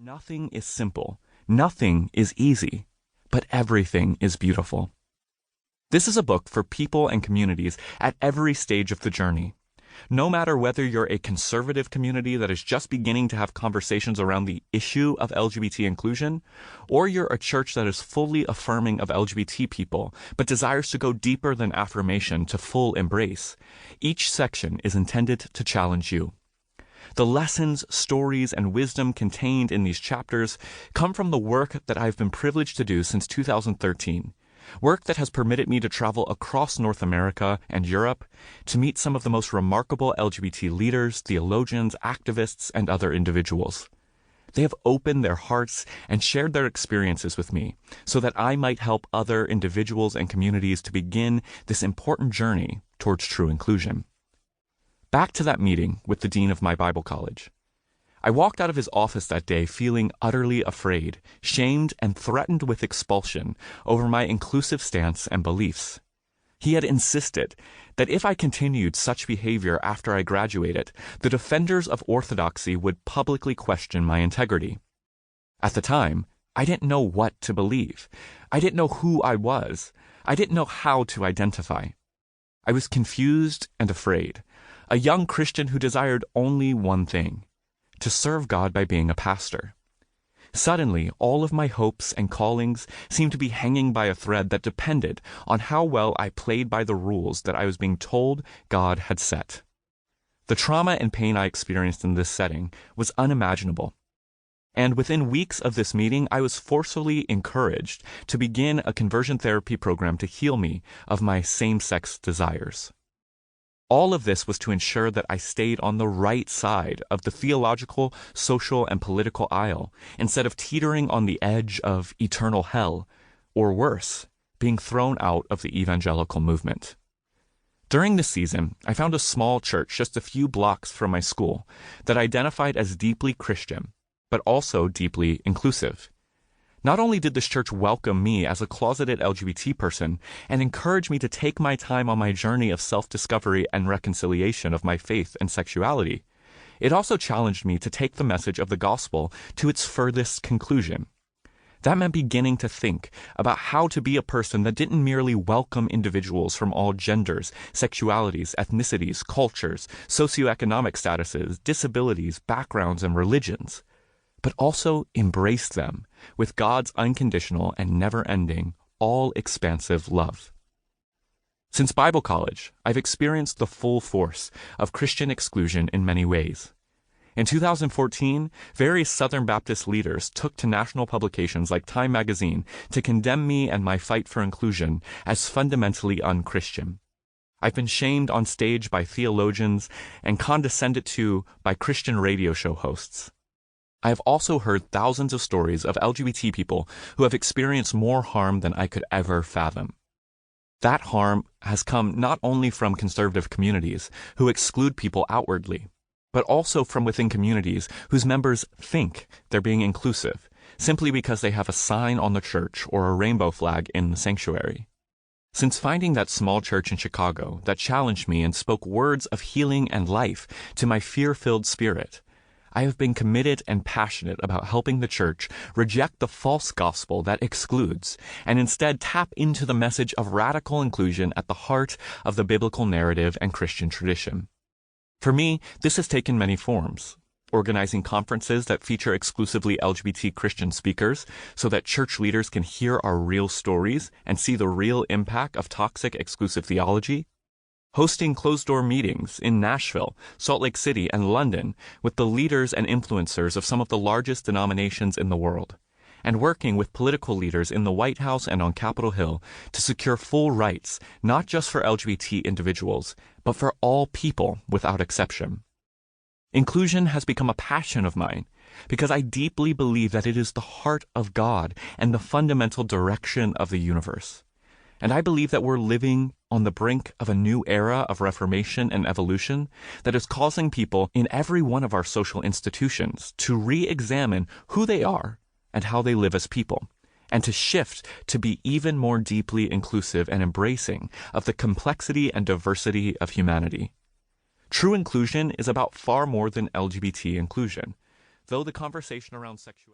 Nothing is simple, nothing is easy, but everything is beautiful. This is a book for people and communities at every stage of the journey. No matter whether you're a conservative community that is just beginning to have conversations around the issue of LGBT inclusion, or you're a church that is fully affirming of LGBT people, but desires to go deeper than affirmation to full embrace, each section is intended to challenge you. The lessons, stories, and wisdom contained in these chapters come from the work that I've been privileged to do since 2013, work that has permitted me to travel across North America and Europe to meet some of the most remarkable LGBT leaders, theologians, activists, and other individuals. They have opened their hearts and shared their experiences with me so that I might help other individuals and communities to begin this important journey towards true inclusion. Back to that meeting with the dean of my Bible college. I walked out of his office that day feeling utterly afraid, shamed, and threatened with expulsion over my inclusive stance and beliefs. He had insisted that if I continued such behavior after I graduated, the defenders of orthodoxy would publicly question my integrity. At the time, I didn't know what to believe. I didn't know who I was. I didn't know how to identify. I was confused and afraid, a young Christian who desired only one thing: to serve God by being a pastor. Suddenly, all of my hopes and callings seemed to be hanging by a thread that depended on how well I played by the rules that I was being told God had set. The trauma and pain I experienced in this setting was unimaginable. And within weeks of this meeting, I was forcefully encouraged to begin a conversion therapy program to heal me of my same-sex desires. All of this was to ensure that I stayed on the right side of the theological, social, and political aisle, instead of teetering on the edge of eternal hell, or worse, being thrown out of the evangelical movement. During this season, I found a small church just a few blocks from my school that identified as deeply Christian, but also deeply inclusive. Not only did this church welcome me as a closeted LGBT person and encourage me to take my time on my journey of self-discovery and reconciliation of my faith and sexuality, it also challenged me to take the message of the gospel to its furthest conclusion. That meant beginning to think about how to be a person that didn't merely welcome individuals from all genders, sexualities, ethnicities, cultures, socioeconomic statuses, disabilities, backgrounds, and religions, but also embrace them with God's unconditional and never-ending, all-expansive love. Since Bible college, I've experienced the full force of Christian exclusion in many ways. In 2014, various Southern Baptist leaders took to national publications like Time magazine to condemn me and my fight for inclusion as fundamentally unchristian. I've been shamed on stage by theologians and condescended to by Christian radio show hosts. I have also heard thousands of stories of LGBT people who have experienced more harm than I could ever fathom. That harm has come not only from conservative communities who exclude people outwardly, but also from within communities whose members think they're being inclusive simply because they have a sign on the church or a rainbow flag in the sanctuary. Since finding that small church in Chicago that challenged me and spoke words of healing and life to my fear-filled spirit, I have been committed and passionate about helping the church reject the false gospel that excludes and instead tap into the message of radical inclusion at the heart of the biblical narrative and Christian tradition. For me, this has taken many forms: organizing conferences that feature exclusively LGBT Christian speakers so that church leaders can hear our real stories and see the real impact of toxic exclusive theology; hosting closed-door meetings in Nashville, Salt Lake City, and London with the leaders and influencers of some of the largest denominations in the world; and working with political leaders in the White House and on Capitol Hill to secure full rights, not just for LGBT individuals, but for all people without exception. Inclusion has become a passion of mine because I deeply believe that it is the heart of God and the fundamental direction of the universe. And I believe that we're living on the brink of a new era of reformation and evolution that is causing people in every one of our social institutions to re-examine who they are and how they live as people, and to shift to be even more deeply inclusive and embracing of the complexity and diversity of humanity. True inclusion is about far more than LGBT inclusion, though the conversation around sexuality